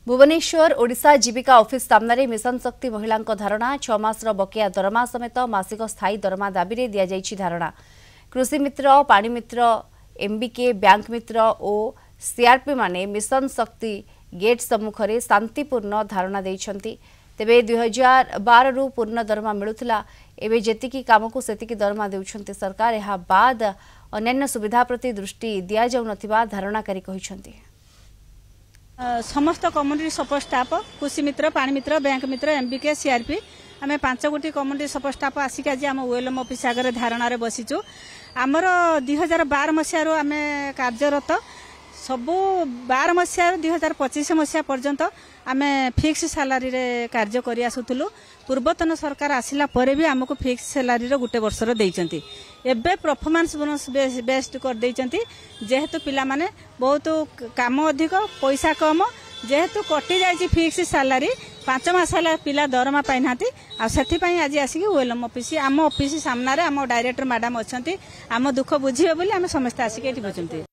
भुवनेश्वर ओडिशा जीविका office सामने mission शक्ति महिला धारणा 6 मासर बकेया दरमा समेत मासिक स्थायी दरमा दाबी रे दिया जाइछि धारणा। कृषि मित्र पानी मित्र एमबीके बैंक मित्र और सीआरपी माने मिशन शक्ति गेट सम्मुख में शांतिपूर्ण धारणा देइछंती। तेबे 2012 रु पूर्ण दरमा मिलुथिला एबे जेतिकी काम को सेतिकी दरमा देउछंती सरकार। एहा बाद अन्य सुविधा प्रति दृष्टि दिया जाउ नथिबा धारणाकारी कहिछंती। समस्त कम्युनिटी सपोर्ट स्टाफ कृषि मित्र पानी मित्र बैंक मित्र एमबीके सीआरपी आम 5 गोटी कम्युनिटी सपोर्ट स्टाफ आसिक आज आम ओएलएम ऑफिस आगे धारणा बसीचु। आमर 2012 मसीह आम कार्यरत सबू 12 मसीह 2025 मसीहा पर्यंत आम फिक्स सैलरी रे कार्य करि आसुथुलु। पूर्वतन सरकार आसिला परे भी आमको फिक्स सैलरी रे गुटे वर्ष रो देइचंती। एबे परफॉर्मेंस बोनस बेस्ट कर देइचंती। जेहेतु पिला माने बहुत काम अधिक पैसा कम जेहेतु कटि जाइछि फिक्स सैलरी 5 मास हला पिला दरमा पाइनाती आ सेथि पई आज आसी ओएलएम ऑफिस आम ऑफिस सामना रे आम डायरेक्टर मैडम अछंती आम दुख बुझिबे बोली आम समस्त आसी एठी बचंती।